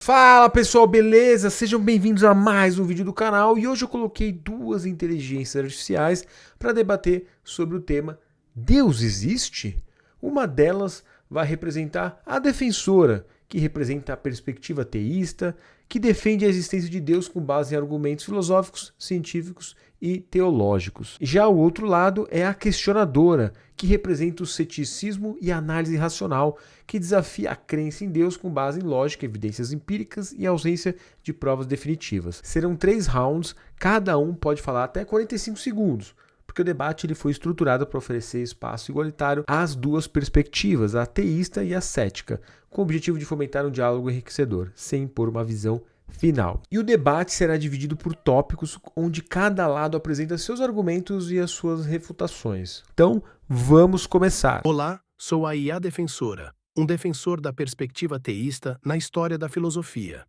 Fala pessoal, beleza? Sejam bem-vindos a mais um vídeo do canal e hoje eu coloquei duas inteligências artificiais para debater sobre o tema Deus existe? Uma delas vai representar a defensora, que representa a perspectiva teísta, que defende a existência de Deus com base em argumentos filosóficos, científicos e teológicos. Já o outro lado é a questionadora, que representa o ceticismo e a análise racional, que desafia a crença em Deus com base em lógica, evidências empíricas e ausência de provas definitivas. Serão 3 rounds, cada um pode falar até 45 segundos, porque o debate ele foi estruturado para oferecer espaço igualitário às duas perspectivas, a teísta e a cética, com o objetivo de fomentar um diálogo enriquecedor, sem impor uma visão final. E o debate será dividido por tópicos, onde cada lado apresenta seus argumentos e as suas refutações. Então, vamos começar. Olá, sou a IA Defensora, um defensor da perspectiva teísta na história da filosofia.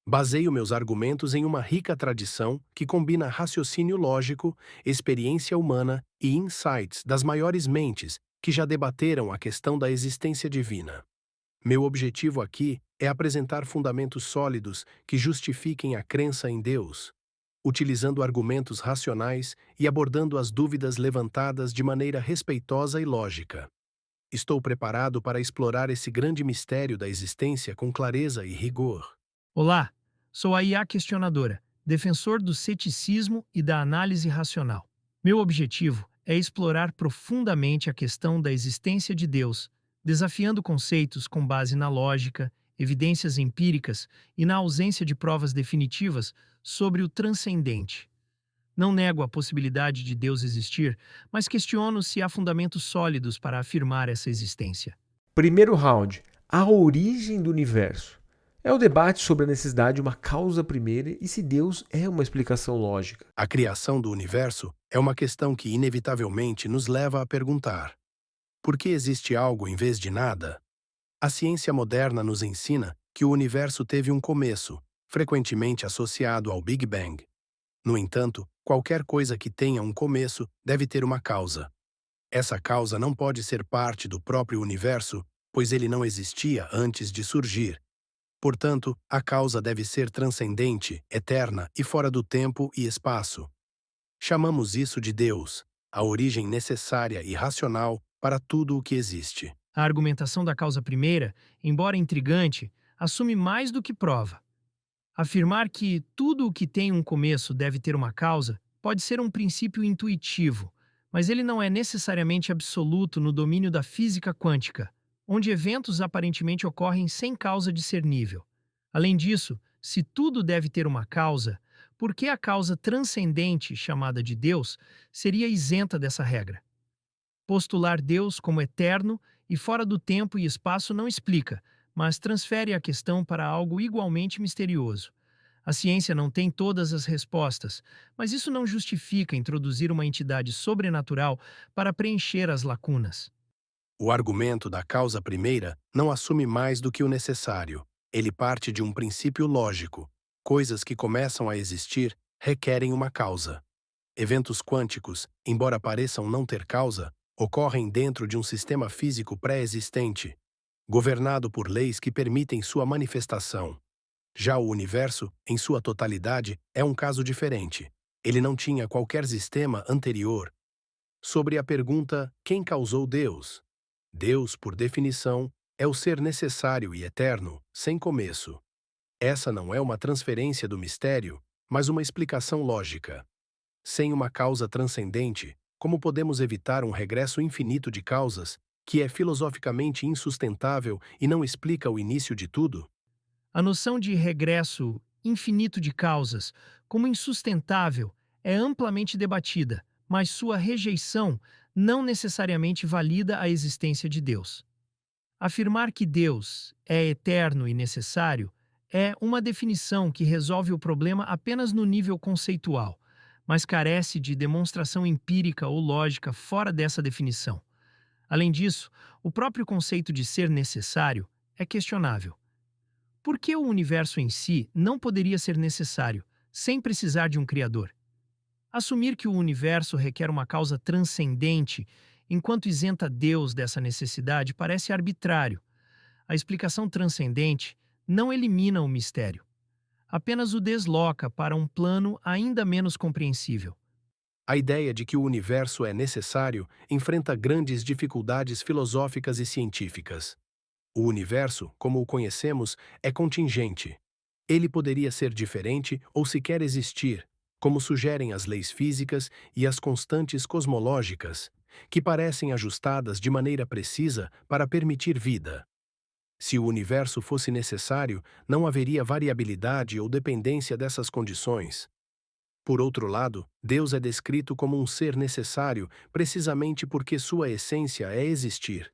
Baseio meus argumentos em uma rica tradição que combina raciocínio lógico, experiência humana e insights das maiores mentes que já debateram a questão da existência divina. Meu objetivo aqui é apresentar fundamentos sólidos que justifiquem a crença em Deus, utilizando argumentos racionais e abordando as dúvidas levantadas de maneira respeitosa e lógica. Estou preparado para explorar esse grande mistério da existência com clareza e rigor. Olá, sou a IA Questionadora, defensor do ceticismo e da análise racional. Meu objetivo é explorar profundamente a questão da existência de Deus, desafiando conceitos com base na lógica, evidências empíricas e na ausência de provas definitivas sobre o transcendente. Não nego a possibilidade de Deus existir, mas questiono se há fundamentos sólidos para afirmar essa existência. Primeiro round, a origem do universo. É o debate sobre a necessidade de uma causa primeira e se Deus é uma explicação lógica. A criação do universo é uma questão que inevitavelmente nos leva a perguntar: por que existe algo em vez de nada? A ciência moderna nos ensina que o universo teve um começo, frequentemente associado ao Big Bang. No entanto, qualquer coisa que tenha um começo deve ter uma causa. Essa causa não pode ser parte do próprio universo, pois ele não existia antes de surgir. Portanto, a causa deve ser transcendente, eterna e fora do tempo e espaço. Chamamos isso de Deus, a origem necessária e racional para tudo o que existe. A argumentação da causa primeira, embora intrigante, assume mais do que prova. Afirmar que tudo o que tem um começo deve ter uma causa pode ser um princípio intuitivo, mas ele não é necessariamente absoluto no domínio da física quântica, onde eventos aparentemente ocorrem sem causa discernível. Além disso, se tudo deve ter uma causa, por que a causa transcendente, chamada de Deus, seria isenta dessa regra? Postular Deus como eterno e fora do tempo e espaço não explica, mas transfere a questão para algo igualmente misterioso. A ciência não tem todas as respostas, mas isso não justifica introduzir uma entidade sobrenatural para preencher as lacunas. O argumento da causa primeira não assume mais do que o necessário. Ele parte de um princípio lógico. Coisas que começam a existir requerem uma causa. Eventos quânticos, embora pareçam não ter causa, ocorrem dentro de um sistema físico pré-existente, governado por leis que permitem sua manifestação. Já o universo, em sua totalidade, é um caso diferente. Ele não tinha qualquer sistema anterior. Sobre a pergunta: quem causou Deus? Deus, por definição, é o ser necessário e eterno, sem começo. Essa não é uma transferência do mistério, mas uma explicação lógica. Sem uma causa transcendente, como podemos evitar um regresso infinito de causas, que é filosoficamente insustentável e não explica o início de tudo? A noção de regresso infinito de causas como insustentável é amplamente debatida, mas sua rejeição não necessariamente valida a existência de Deus. Afirmar que Deus é eterno e necessário é uma definição que resolve o problema apenas no nível conceitual, mas carece de demonstração empírica ou lógica fora dessa definição. Além disso, o próprio conceito de ser necessário é questionável. Por que o universo em si não poderia ser necessário, sem precisar de um criador? Assumir que o universo requer uma causa transcendente, enquanto isenta Deus dessa necessidade, parece arbitrário. A explicação transcendente não elimina o mistério, apenas o desloca para um plano ainda menos compreensível. A ideia de que o universo é necessário enfrenta grandes dificuldades filosóficas e científicas. O universo, como o conhecemos, é contingente. Ele poderia ser diferente ou sequer existir, como sugerem as leis físicas e as constantes cosmológicas, que parecem ajustadas de maneira precisa para permitir vida. Se o universo fosse necessário, não haveria variabilidade ou dependência dessas condições. Por outro lado, Deus é descrito como um ser necessário precisamente porque sua essência é existir,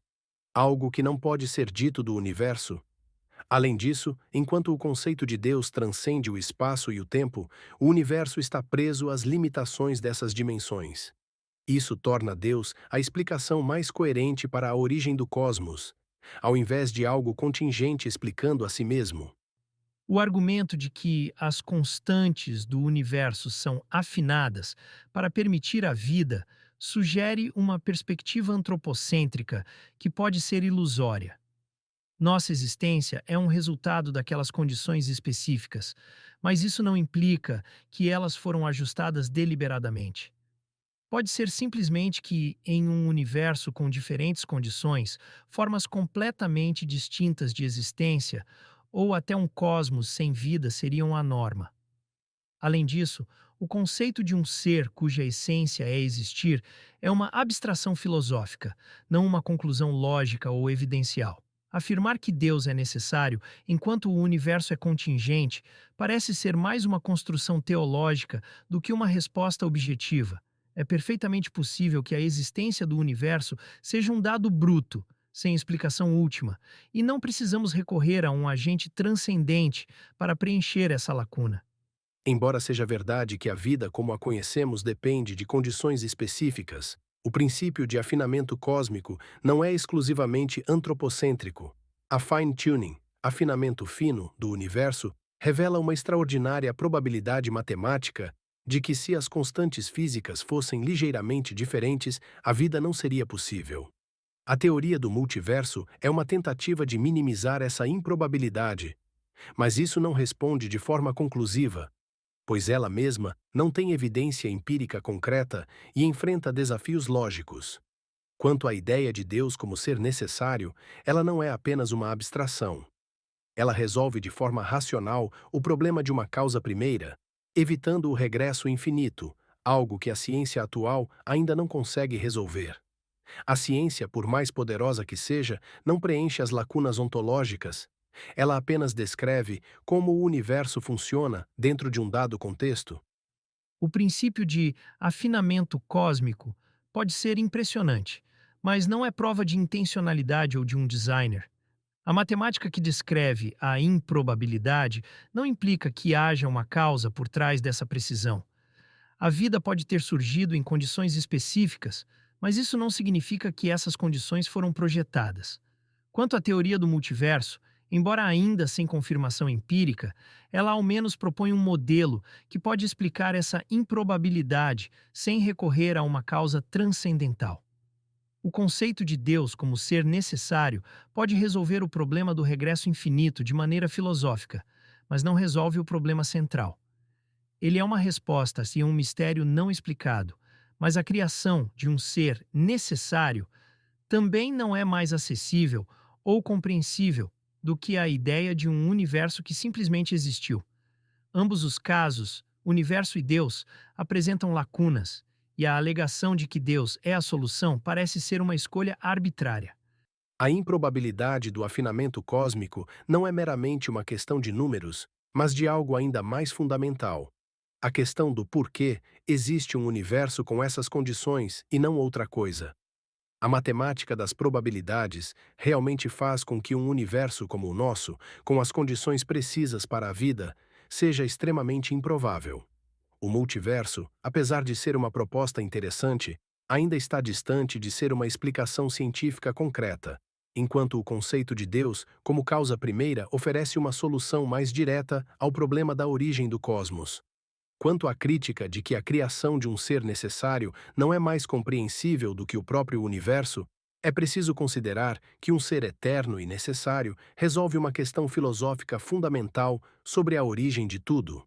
algo que não pode ser dito do universo. Além disso, enquanto o conceito de Deus transcende o espaço e o tempo, o universo está preso às limitações dessas dimensões. Isso torna Deus a explicação mais coerente para a origem do cosmos, ao invés de algo contingente explicando a si mesmo. O argumento de que as constantes do universo são afinadas para permitir a vida sugere uma perspectiva antropocêntrica que pode ser ilusória. Nossa existência é um resultado daquelas condições específicas, mas isso não implica que elas foram ajustadas deliberadamente. Pode ser simplesmente que, em um universo com diferentes condições, formas completamente distintas de existência, ou até um cosmos sem vida seriam a norma. Além disso, o conceito de um ser cuja essência é existir é uma abstração filosófica, não uma conclusão lógica ou evidencial. Afirmar que Deus é necessário enquanto o universo é contingente parece ser mais uma construção teológica do que uma resposta objetiva. É perfeitamente possível que a existência do universo seja um dado bruto, sem explicação última, e não precisamos recorrer a um agente transcendente para preencher essa lacuna. Embora seja verdade que a vida como a conhecemos depende de condições específicas, o princípio de afinamento cósmico não é exclusivamente antropocêntrico. A fine-tuning, afinamento fino, do universo, revela uma extraordinária probabilidade matemática de que, se as constantes físicas fossem ligeiramente diferentes, a vida não seria possível. A teoria do multiverso é uma tentativa de minimizar essa improbabilidade, mas isso não responde de forma conclusiva, pois ela mesma não tem evidência empírica concreta e enfrenta desafios lógicos. Quanto à ideia de Deus como ser necessário, ela não é apenas uma abstração. Ela resolve de forma racional o problema de uma causa primeira, evitando o regresso infinito, algo que a ciência atual ainda não consegue resolver. A ciência, por mais poderosa que seja, não preenche as lacunas ontológicas. Ela apenas descreve como o universo funciona dentro de um dado contexto. O princípio de afinamento cósmico pode ser impressionante, mas não é prova de intencionalidade ou de um designer. A matemática que descreve a improbabilidade não implica que haja uma causa por trás dessa precisão. A vida pode ter surgido em condições específicas, mas isso não significa que essas condições foram projetadas. Quanto à teoria do multiverso, embora ainda sem confirmação empírica, ela ao menos propõe um modelo que pode explicar essa improbabilidade sem recorrer a uma causa transcendental. O conceito de Deus como ser necessário pode resolver o problema do regresso infinito de maneira filosófica, mas não resolve o problema central. Ele é uma resposta a um mistério não explicado, mas a criação de um ser necessário também não é mais acessível ou compreensível do que a ideia de um universo que simplesmente existiu. Ambos os casos, universo e Deus, apresentam lacunas, e a alegação de que Deus é a solução parece ser uma escolha arbitrária. A improbabilidade do afinamento cósmico não é meramente uma questão de números, mas de algo ainda mais fundamental. A questão do porquê existe um universo com essas condições e não outra coisa. A matemática das probabilidades realmente faz com que um universo como o nosso, com as condições precisas para a vida, seja extremamente improvável. O multiverso, apesar de ser uma proposta interessante, ainda está distante de ser uma explicação científica concreta, enquanto o conceito de Deus, como causa primeira, oferece uma solução mais direta ao problema da origem do cosmos. Quanto à crítica de que a criação de um ser necessário não é mais compreensível do que o próprio universo, É preciso considerar que um ser eterno e necessário resolve uma questão filosófica fundamental sobre a origem de tudo.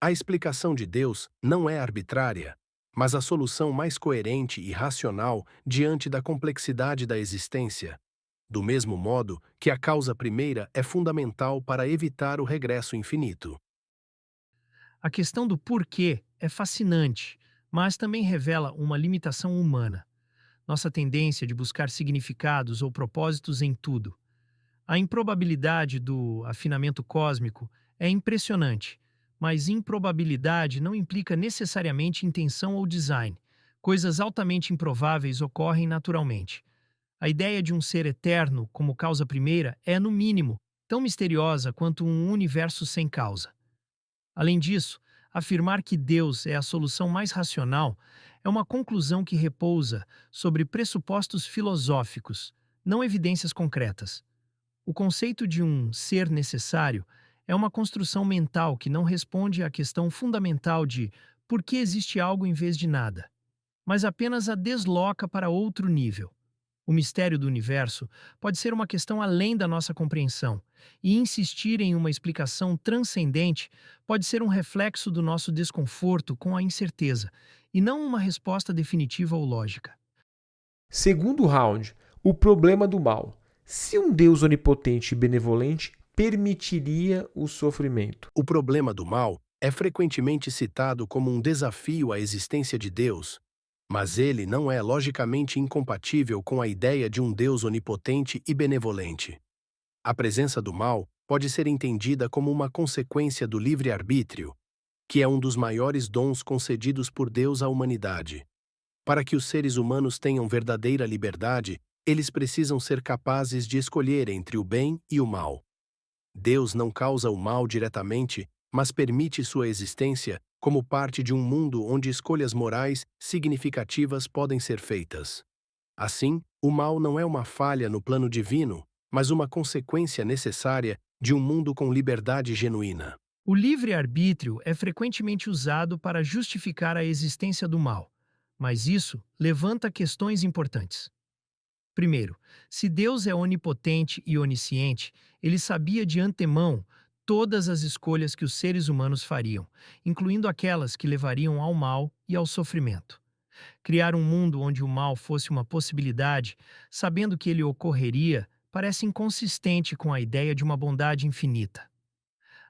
A explicação de Deus não é arbitrária, mas a solução mais coerente e racional diante da complexidade da existência, do mesmo modo que a causa primeira é fundamental para evitar o regresso infinito. A questão do porquê é fascinante, mas também revela uma limitação humana. Nossa tendência de buscar significados ou propósitos em tudo. A improbabilidade do afinamento cósmico é impressionante, mas improbabilidade não implica necessariamente intenção ou design. Coisas altamente improváveis ocorrem naturalmente. A ideia de um ser eterno como causa primeira é, no mínimo, tão misteriosa quanto um universo sem causa. Além disso, afirmar que Deus é a solução mais racional é uma conclusão que repousa sobre pressupostos filosóficos, não evidências concretas. O conceito de um ser necessário é uma construção mental que não responde à questão fundamental de por que existe algo em vez de nada, mas apenas a desloca para outro nível. O mistério do universo pode ser uma questão além da nossa compreensão, e insistir em uma explicação transcendente pode ser um reflexo do nosso desconforto com a incerteza, e não uma resposta definitiva ou lógica. Segundo round, o problema do mal. Se um Deus onipotente e benevolente permitiria o sofrimento? O problema do mal é frequentemente citado como um desafio à existência de Deus, mas ele não é logicamente incompatível com a ideia de um Deus onipotente e benevolente. A presença do mal pode ser entendida como uma consequência do livre-arbítrio, que é um dos maiores dons concedidos por Deus à humanidade. Para que os seres humanos tenham verdadeira liberdade, eles precisam ser capazes de escolher entre o bem e o mal. Deus não causa o mal diretamente, mas permite sua existência como parte de um mundo onde escolhas morais significativas podem ser feitas. Assim, o mal não é uma falha no plano divino, mas uma consequência necessária de um mundo com liberdade genuína. O livre-arbítrio é frequentemente usado para justificar a existência do mal, mas isso levanta questões importantes. Primeiro, se Deus é onipotente e onisciente, ele sabia de antemão todas as escolhas que os seres humanos fariam, incluindo aquelas que levariam ao mal e ao sofrimento. Criar um mundo onde o mal fosse uma possibilidade, sabendo que ele ocorreria, parece inconsistente com a ideia de uma bondade infinita.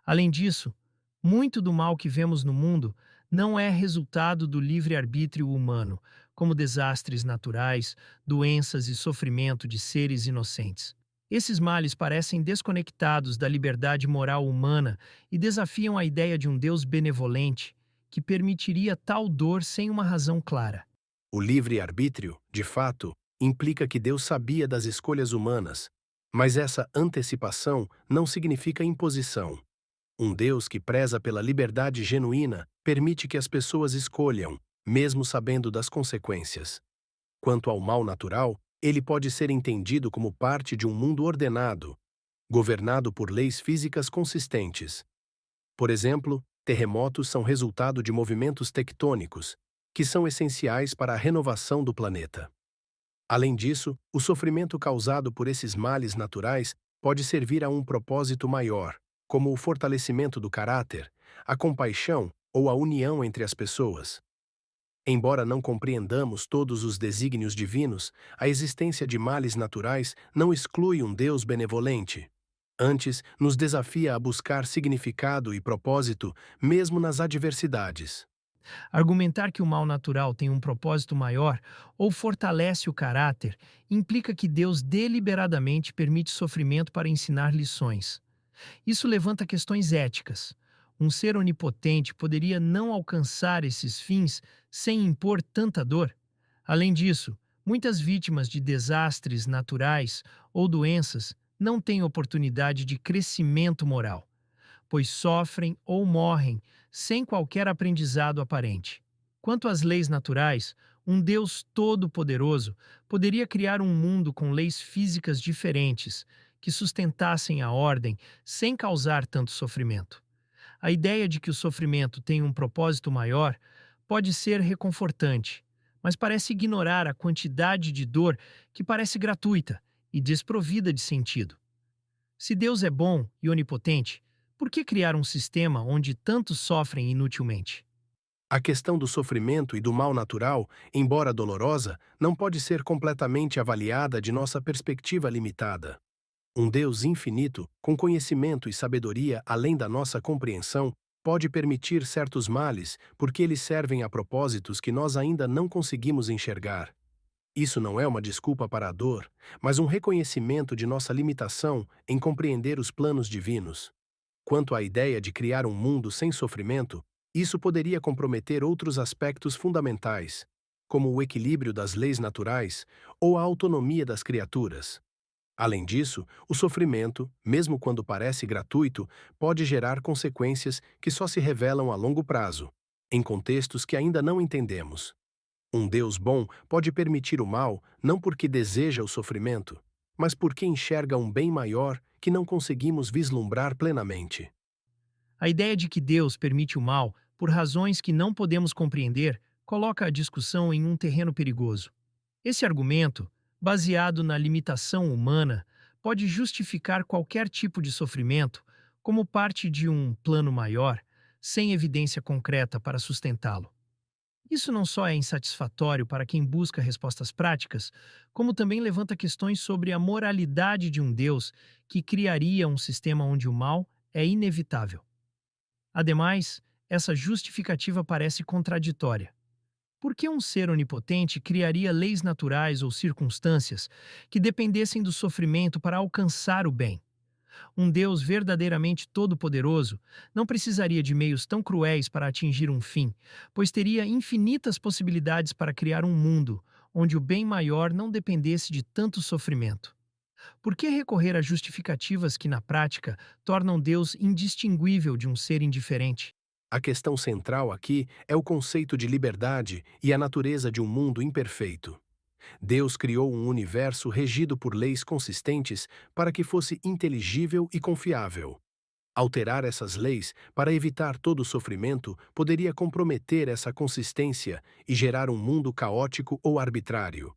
Além disso, muito do mal que vemos no mundo não é resultado do livre-arbítrio humano, como desastres naturais, doenças e sofrimento de seres inocentes. Esses males parecem desconectados da liberdade moral humana e desafiam a ideia de um Deus benevolente que permitiria tal dor sem uma razão clara. O livre-arbítrio, de fato, implica que Deus sabia das escolhas humanas, mas essa antecipação não significa imposição. Um Deus que preza pela liberdade genuína permite que as pessoas escolham, mesmo sabendo das consequências. Quanto ao mal natural, ele pode ser entendido como parte de um mundo ordenado, governado por leis físicas consistentes. Por exemplo, terremotos são resultado de movimentos tectônicos, que são essenciais para a renovação do planeta. Além disso, o sofrimento causado por esses males naturais pode servir a um propósito maior, como o fortalecimento do caráter, a compaixão ou a união entre as pessoas. Embora não compreendamos todos os desígnios divinos, a existência de males naturais não exclui um Deus benevolente. Antes, nos desafia a buscar significado e propósito, mesmo nas adversidades. Argumentar que o mal natural tem um propósito maior ou fortalece o caráter implica que Deus deliberadamente permite sofrimento para ensinar lições. Isso levanta questões éticas. Um ser onipotente poderia não alcançar esses fins sem impor tanta dor? Além disso, muitas vítimas de desastres naturais ou doenças não têm oportunidade de crescimento moral, pois sofrem ou morrem sem qualquer aprendizado aparente. Quanto às leis naturais, um Deus todo-poderoso poderia criar um mundo com leis físicas diferentes que sustentassem a ordem sem causar tanto sofrimento. A ideia de que o sofrimento tem um propósito maior pode ser reconfortante, mas parece ignorar a quantidade de dor que parece gratuita e desprovida de sentido. Se Deus é bom e onipotente, por que criar um sistema onde tantos sofrem inutilmente? A questão do sofrimento e do mal natural, embora dolorosa, não pode ser completamente avaliada de nossa perspectiva limitada. Um Deus infinito, com conhecimento e sabedoria além da nossa compreensão, pode permitir certos males porque eles servem a propósitos que nós ainda não conseguimos enxergar. Isso não é uma desculpa para a dor, mas um reconhecimento de nossa limitação em compreender os planos divinos. Quanto à ideia de criar um mundo sem sofrimento, isso poderia comprometer outros aspectos fundamentais, como o equilíbrio das leis naturais ou a autonomia das criaturas. Além disso, o sofrimento, mesmo quando parece gratuito, pode gerar consequências que só se revelam a longo prazo, em contextos que ainda não entendemos. Um Deus bom pode permitir o mal não porque deseja o sofrimento, mas porque enxerga um bem maior que não conseguimos vislumbrar plenamente. A ideia de que Deus permite o mal por razões que não podemos compreender coloca a discussão em um terreno perigoso. Esse argumento, baseado na limitação humana, pode justificar qualquer tipo de sofrimento como parte de um plano maior, sem evidência concreta para sustentá-lo. Isso não só é insatisfatório para quem busca respostas práticas, como também levanta questões sobre a moralidade de um Deus que criaria um sistema onde o mal é inevitável. Ademais, essa justificativa parece contraditória. Por que um ser onipotente criaria leis naturais ou circunstâncias que dependessem do sofrimento para alcançar o bem? Um Deus verdadeiramente todo-poderoso não precisaria de meios tão cruéis para atingir um fim, pois teria infinitas possibilidades para criar um mundo onde o bem maior não dependesse de tanto sofrimento. Por que recorrer a justificativas que, na prática, tornam Deus indistinguível de um ser indiferente? A questão central aqui é o conceito de liberdade e a natureza de um mundo imperfeito. Deus criou um universo regido por leis consistentes para que fosse inteligível e confiável. Alterar essas leis para evitar todo o sofrimento poderia comprometer essa consistência e gerar um mundo caótico ou arbitrário.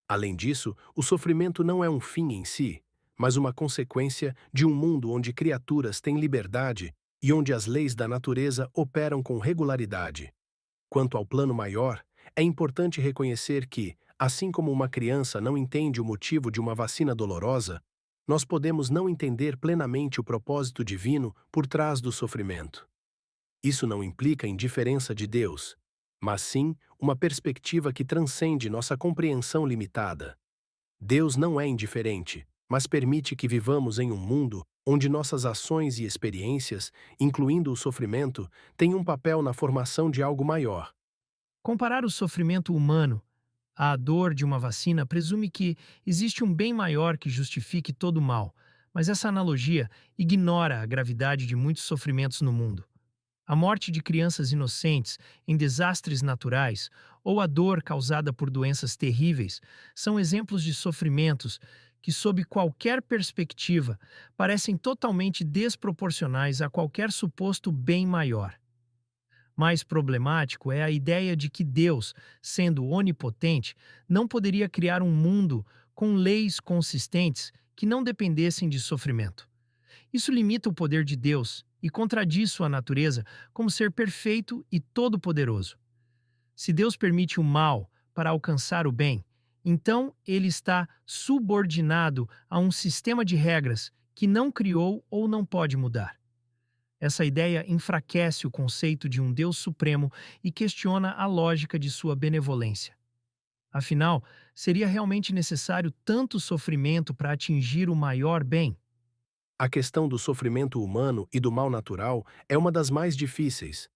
Além disso, o sofrimento não é um fim em si, mas uma consequência de um mundo onde criaturas têm liberdade e onde as leis da natureza operam com regularidade. Quanto ao plano maior, é importante reconhecer que, assim como uma criança não entende o motivo de uma vacina dolorosa, nós podemos não entender plenamente o propósito divino por trás do sofrimento. Isso não implica indiferença de Deus, mas sim uma perspectiva que transcende nossa compreensão limitada. Deus não é indiferente, mas permite que vivamos em um mundo onde nossas ações e experiências, incluindo o sofrimento, têm um papel na formação de algo maior. Comparar o sofrimento humano à dor de uma vacina presume que existe um bem maior que justifique todo o mal, mas essa analogia ignora a gravidade de muitos sofrimentos no mundo. A morte de crianças inocentes em desastres naturais ou a dor causada por doenças terríveis são exemplos de sofrimentos que, sob qualquer perspectiva, parecem totalmente desproporcionais a qualquer suposto bem maior. Mais problemático é a ideia de que Deus, sendo onipotente, não poderia criar um mundo com leis consistentes que não dependessem de sofrimento. Isso limita o poder de Deus e contradiz sua natureza como ser perfeito e todo-poderoso. Se Deus permite o mal para alcançar o bem, então ele está subordinado a um sistema de regras que não criou ou não pode mudar. Essa ideia enfraquece o conceito de um Deus supremo e questiona a lógica de sua benevolência. Afinal, seria realmente necessário tanto sofrimento para atingir o maior bem? A questão do sofrimento humano e do mal natural é uma das mais difíceis,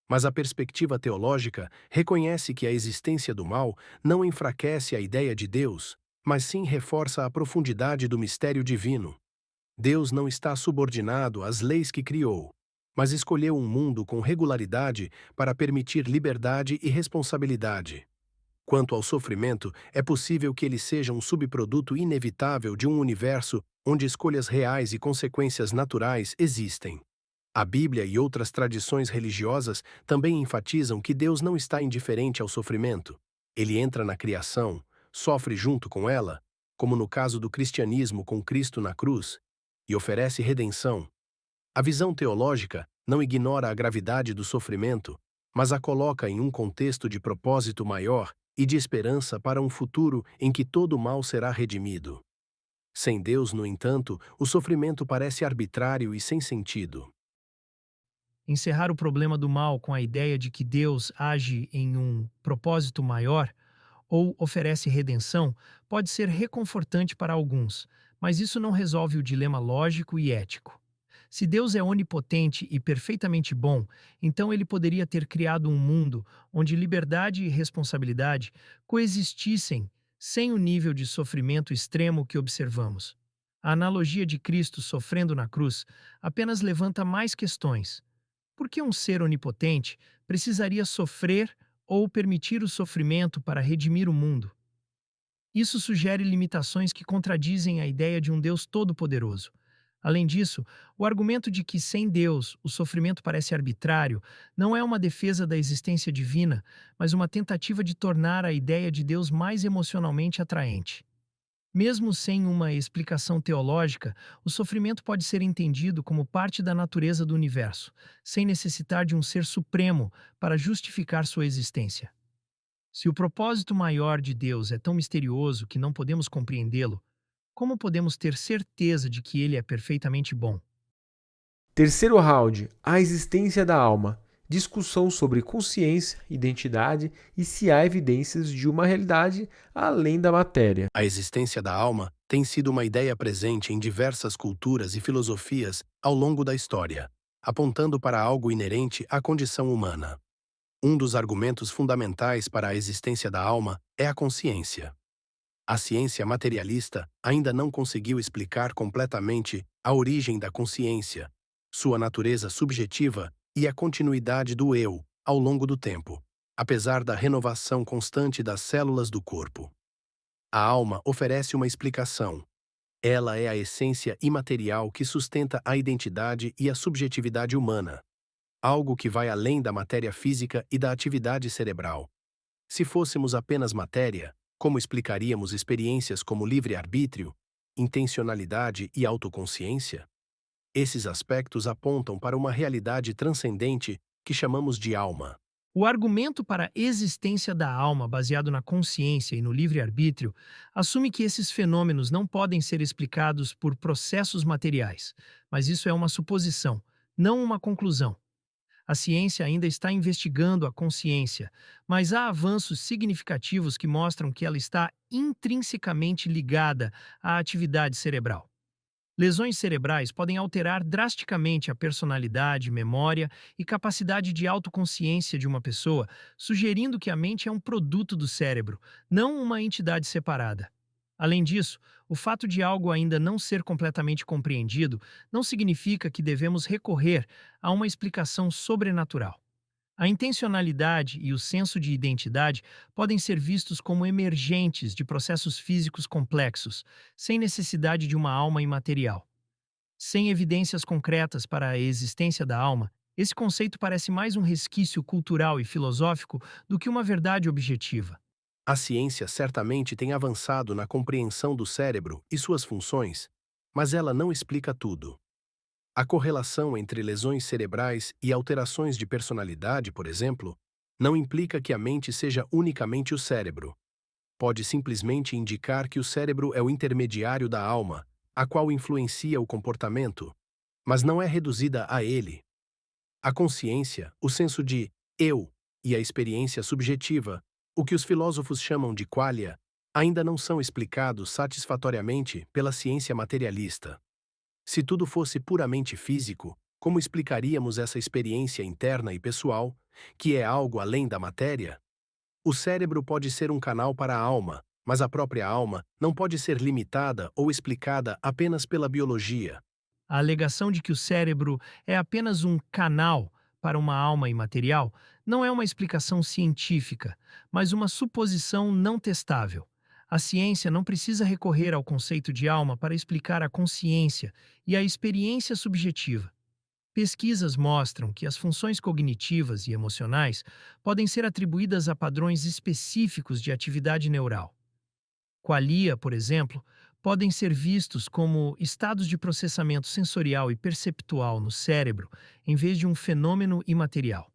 mas a perspectiva teológica reconhece que a existência do mal não enfraquece a ideia de Deus, mas sim reforça a profundidade do mistério divino. Deus não está subordinado às leis que criou, mas escolheu um mundo com regularidade para permitir liberdade e responsabilidade. Quanto ao sofrimento, é possível que ele seja um subproduto inevitável de um universo onde escolhas reais e consequências naturais existem. A Bíblia e outras tradições religiosas também enfatizam que Deus não está indiferente ao sofrimento. Ele entra na criação, sofre junto com ela, como no caso do cristianismo com Cristo na cruz, e oferece redenção. A visão teológica não ignora a gravidade do sofrimento, mas a coloca em um contexto de propósito maior e de esperança para um futuro em que todo o mal será redimido. Sem Deus, no entanto, o sofrimento parece arbitrário e sem sentido. Encerrar o problema do mal com a ideia de que Deus age em um propósito maior ou oferece redenção pode ser reconfortante para alguns, mas isso não resolve o dilema lógico e ético. Se Deus é onipotente e perfeitamente bom, então ele poderia ter criado um mundo onde liberdade e responsabilidade coexistissem sem o nível de sofrimento extremo que observamos. A analogia de Cristo sofrendo na cruz apenas levanta mais questões. Por que um ser onipotente precisaria sofrer ou permitir o sofrimento para redimir o mundo? Isso sugere limitações que contradizem a ideia de um Deus todo-poderoso. Além disso, o argumento de que sem Deus o sofrimento parece arbitrário não é uma defesa da existência divina, mas uma tentativa de tornar a ideia de Deus mais emocionalmente atraente. Mesmo sem uma explicação teológica, o sofrimento pode ser entendido como parte da natureza do universo, sem necessitar de um ser supremo para justificar sua existência. Se o propósito maior de Deus é tão misterioso que não podemos compreendê-lo, como podemos ter certeza de que ele é perfeitamente bom? Terceiro round, a existência da alma. Discussão sobre consciência, identidade e se há evidências de uma realidade além da matéria. A existência da alma tem sido uma ideia presente em diversas culturas e filosofias ao longo da história, apontando para algo inerente à condição humana. Um dos argumentos fundamentais para a existência da alma é a consciência. A ciência materialista ainda não conseguiu explicar completamente a origem da consciência, sua natureza subjetiva e a continuidade do eu ao longo do tempo, apesar da renovação constante das células do corpo. A alma oferece uma explicação. Ela é a essência imaterial que sustenta a identidade e a subjetividade humana, algo que vai além da matéria física e da atividade cerebral. Se fôssemos apenas matéria, como explicaríamos experiências como livre-arbítrio, intencionalidade e autoconsciência? Esses aspectos apontam para uma realidade transcendente que chamamos de alma. O argumento para a existência da alma, baseado na consciência e no livre-arbítrio, assume que esses fenômenos não podem ser explicados por processos materiais, mas isso é uma suposição, não uma conclusão. A ciência ainda está investigando a consciência, mas há avanços significativos que mostram que ela está intrinsecamente ligada à atividade cerebral. Lesões cerebrais podem alterar drasticamente a personalidade, memória e capacidade de autoconsciência de uma pessoa, sugerindo que a mente é um produto do cérebro, não uma entidade separada. Além disso, o fato de algo ainda não ser completamente compreendido não significa que devemos recorrer a uma explicação sobrenatural. A intencionalidade e o senso de identidade podem ser vistos como emergentes de processos físicos complexos, sem necessidade de uma alma imaterial. Sem evidências concretas para a existência da alma, esse conceito parece mais um resquício cultural e filosófico do que uma verdade objetiva. A ciência certamente tem avançado na compreensão do cérebro e suas funções, mas ela não explica tudo. A correlação entre lesões cerebrais e alterações de personalidade, por exemplo, não implica que a mente seja unicamente o cérebro. Pode simplesmente indicar que o cérebro é o intermediário da alma, a qual influencia o comportamento, mas não é reduzida a ele. A consciência, o senso de eu e a experiência subjetiva, o que os filósofos chamam de qualia, ainda não são explicados satisfatoriamente pela ciência materialista. Se tudo fosse puramente físico, como explicaríamos essa experiência interna e pessoal, que é algo além da matéria? O cérebro pode ser um canal para a alma, mas a própria alma não pode ser limitada ou explicada apenas pela biologia. A alegação de que o cérebro é apenas um canal para uma alma imaterial não é uma explicação científica, mas uma suposição não testável. A ciência não precisa recorrer ao conceito de alma para explicar a consciência e a experiência subjetiva. Pesquisas mostram que as funções cognitivas e emocionais podem ser atribuídas a padrões específicos de atividade neural. Qualia, por exemplo, podem ser vistos como estados de processamento sensorial e perceptual no cérebro, em vez de um fenômeno imaterial.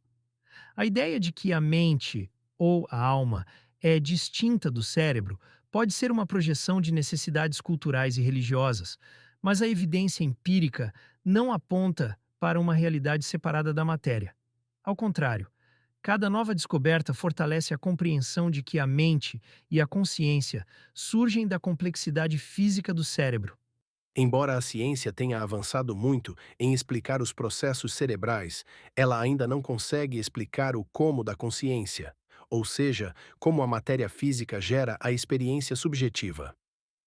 A ideia de que a mente, ou a alma, é distinta do cérebro pode ser uma projeção de necessidades culturais e religiosas, mas a evidência empírica não aponta para uma realidade separada da matéria. Ao contrário, cada nova descoberta fortalece a compreensão de que a mente e a consciência surgem da complexidade física do cérebro. Embora a ciência tenha avançado muito em explicar os processos cerebrais, ela ainda não consegue explicar o como da consciência, ou seja, como a matéria física gera a experiência subjetiva.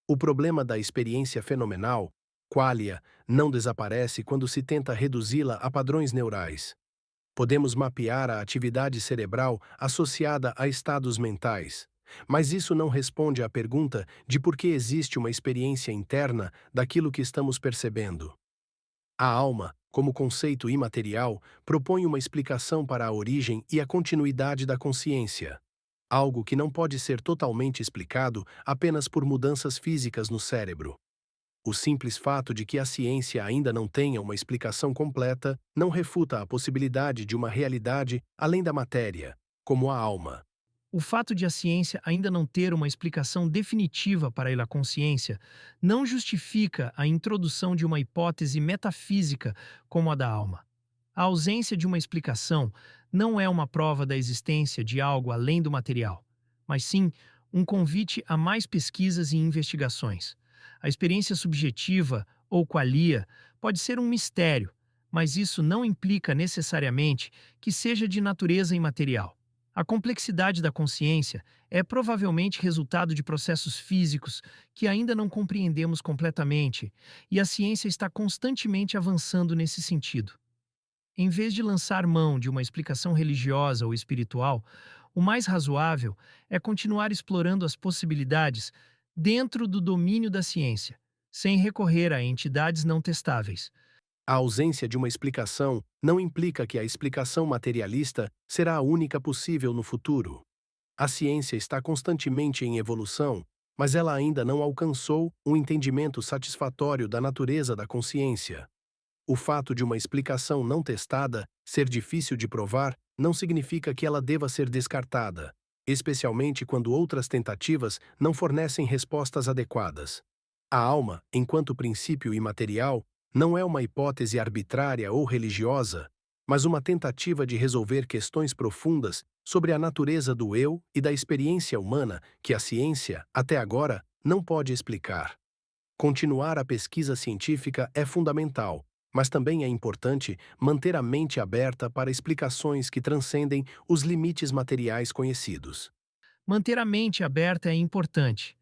O problema da experiência fenomenal, qualia, não desaparece quando se tenta reduzi-la a padrões neurais. Podemos mapear a atividade cerebral associada a estados mentais, mas isso não responde à pergunta de por que existe uma experiência interna daquilo que estamos percebendo. A alma, como conceito imaterial, propõe uma explicação para a origem e a continuidade da consciência. Algo que não pode ser totalmente explicado apenas por mudanças físicas no cérebro. O simples fato de que a ciência ainda não tenha uma explicação completa não refuta a possibilidade de uma realidade além da matéria, como a alma. O fato de a ciência ainda não ter uma explicação definitiva para a consciência não justifica a introdução de uma hipótese metafísica como a da alma. A ausência de uma explicação não é uma prova da existência de algo além do material, mas sim um convite a mais pesquisas e investigações. A experiência subjetiva, ou qualia, pode ser um mistério, mas isso não implica necessariamente que seja de natureza imaterial. A complexidade da consciência é provavelmente resultado de processos físicos que ainda não compreendemos completamente, e a ciência está constantemente avançando nesse sentido. Em vez de lançar mão de uma explicação religiosa ou espiritual, o mais razoável é continuar explorando as possibilidades dentro do domínio da ciência, sem recorrer a entidades não testáveis. A ausência de uma explicação não implica que a explicação materialista será a única possível no futuro. A ciência está constantemente em evolução, mas ela ainda não alcançou um entendimento satisfatório da natureza da consciência. O fato de uma explicação não testada ser difícil de provar não significa que ela deva ser descartada, especialmente quando outras tentativas não fornecem respostas adequadas. A alma, enquanto princípio imaterial, não é uma hipótese arbitrária ou religiosa, mas uma tentativa de resolver questões profundas sobre a natureza do eu e da experiência humana que a ciência, até agora, não pode explicar. Continuar a pesquisa científica é fundamental, mas também é importante manter a mente aberta para explicações que transcendem os limites materiais conhecidos. Manter a mente aberta é importante,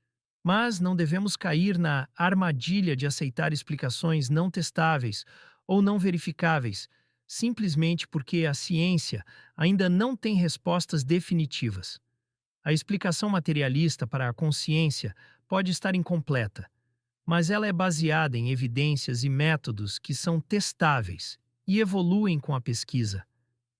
mas não devemos cair na armadilha de aceitar explicações não testáveis ou não verificáveis, simplesmente porque a ciência ainda não tem respostas definitivas. A explicação materialista para a consciência pode estar incompleta, mas ela é baseada em evidências e métodos que são testáveis e evoluem com a pesquisa.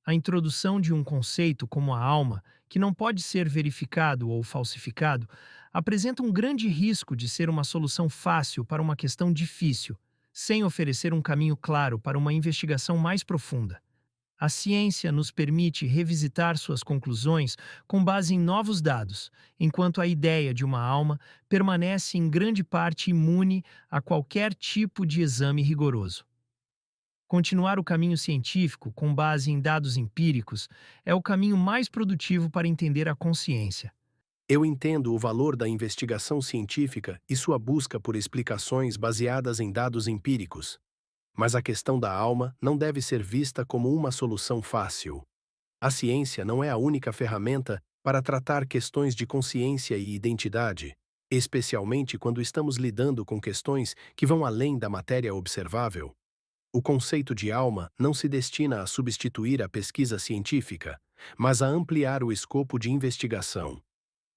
A introdução de um conceito como a alma, que não pode ser verificado ou falsificado, apresenta um grande risco de ser uma solução fácil para uma questão difícil, sem oferecer um caminho claro para uma investigação mais profunda. A ciência nos permite revisitar suas conclusões com base em novos dados, enquanto a ideia de uma alma permanece em grande parte imune a qualquer tipo de exame rigoroso. Continuar o caminho científico com base em dados empíricos é o caminho mais produtivo para entender a consciência. Eu entendo o valor da investigação científica e sua busca por explicações baseadas em dados empíricos. Mas a questão da alma não deve ser vista como uma solução fácil. A ciência não é a única ferramenta para tratar questões de consciência e identidade, especialmente quando estamos lidando com questões que vão além da matéria observável. O conceito de alma não se destina a substituir a pesquisa científica, mas a ampliar o escopo de investigação.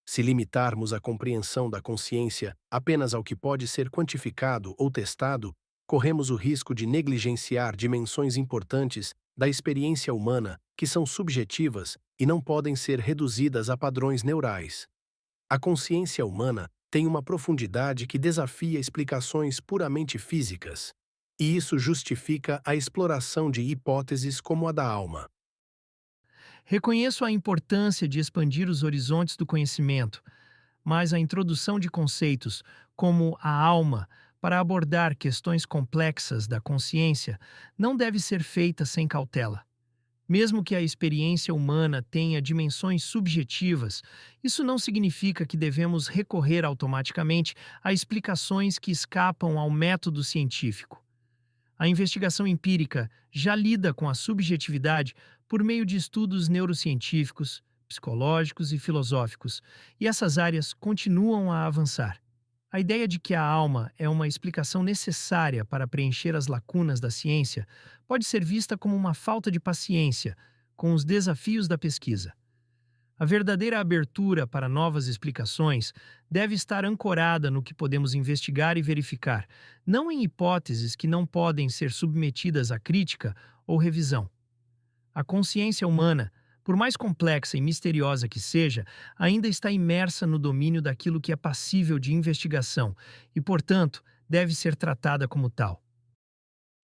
Se limitarmos a compreensão da consciência apenas ao que pode ser quantificado ou testado, corremos o risco de negligenciar dimensões importantes da experiência humana que são subjetivas e não podem ser reduzidas a padrões neurais. A consciência humana tem uma profundidade que desafia explicações puramente físicas, e isso justifica a exploração de hipóteses como a da alma. Reconheço a importância de expandir os horizontes do conhecimento, mas a introdução de conceitos como a alma para abordar questões complexas da consciência não deve ser feita sem cautela. Mesmo que a experiência humana tenha dimensões subjetivas, isso não significa que devemos recorrer automaticamente a explicações que escapam ao método científico. A investigação empírica já lida com a subjetividade por meio de estudos neurocientíficos, psicológicos e filosóficos, e essas áreas continuam a avançar. A ideia de que a alma é uma explicação necessária para preencher as lacunas da ciência pode ser vista como uma falta de paciência com os desafios da pesquisa. A verdadeira abertura para novas explicações deve estar ancorada no que podemos investigar e verificar, não em hipóteses que não podem ser submetidas a crítica ou revisão. A consciência humana, por mais complexa e misteriosa que seja, ainda está imersa no domínio daquilo que é passível de investigação e, portanto, deve ser tratada como tal.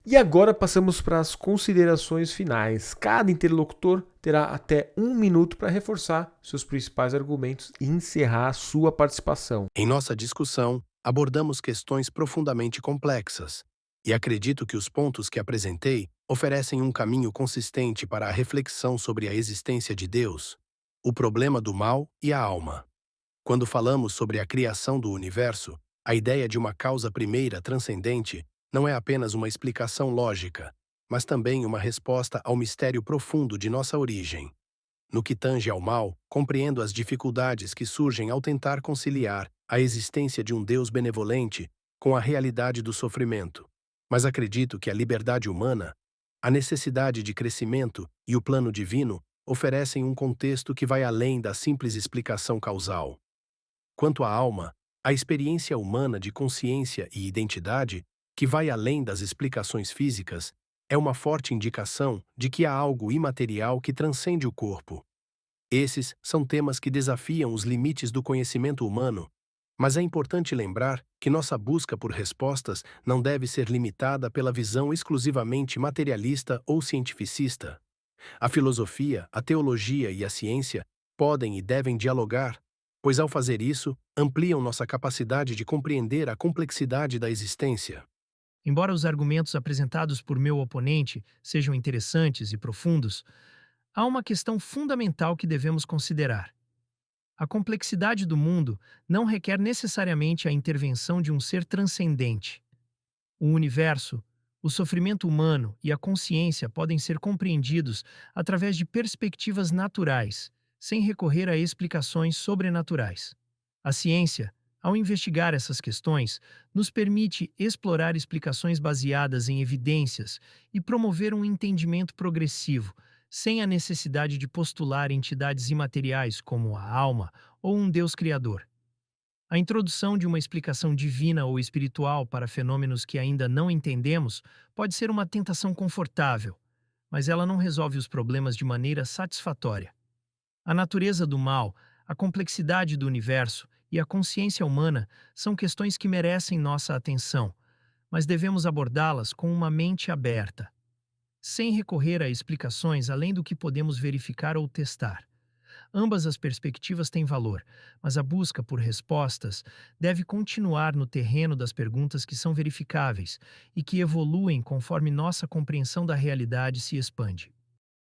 E agora passamos para as considerações finais. Cada interlocutor terá até 1 minuto para reforçar seus principais argumentos e encerrar a sua participação. Em nossa discussão, abordamos questões profundamente complexas, e acredito que os pontos que apresentei oferecem um caminho consistente para a reflexão sobre a existência de Deus, o problema do mal e a alma. Quando falamos sobre a criação do universo, a ideia de uma causa primeira transcendente não é apenas uma explicação lógica, mas também uma resposta ao mistério profundo de nossa origem. No que tange ao mal, compreendo as dificuldades que surgem ao tentar conciliar a existência de um Deus benevolente com a realidade do sofrimento. Mas acredito que a liberdade humana, a necessidade de crescimento e o plano divino oferecem um contexto que vai além da simples explicação causal. Quanto à alma, a experiência humana de consciência e identidade, que vai além das explicações físicas, é uma forte indicação de que há algo imaterial que transcende o corpo. Esses são temas que desafiam os limites do conhecimento humano, mas é importante lembrar que nossa busca por respostas não deve ser limitada pela visão exclusivamente materialista ou cientificista. A filosofia, a teologia e a ciência podem e devem dialogar, pois ao fazer isso, ampliam nossa capacidade de compreender a complexidade da existência. Embora os argumentos apresentados por meu oponente sejam interessantes e profundos, há uma questão fundamental que devemos considerar. A complexidade do mundo não requer necessariamente a intervenção de um ser transcendente. O universo, o sofrimento humano e a consciência podem ser compreendidos através de perspectivas naturais, sem recorrer a explicações sobrenaturais. A ciência, ao investigar essas questões, nos permite explorar explicações baseadas em evidências e promover um entendimento progressivo, sem a necessidade de postular entidades imateriais como a alma ou um Deus criador. A introdução de uma explicação divina ou espiritual para fenômenos que ainda não entendemos pode ser uma tentação confortável, mas ela não resolve os problemas de maneira satisfatória. A natureza do mal, a complexidade do universo e a consciência humana são questões que merecem nossa atenção, mas devemos abordá-las com uma mente aberta, sem recorrer a explicações além do que podemos verificar ou testar. Ambas as perspectivas têm valor, mas a busca por respostas deve continuar no terreno das perguntas que são verificáveis e que evoluem conforme nossa compreensão da realidade se expande.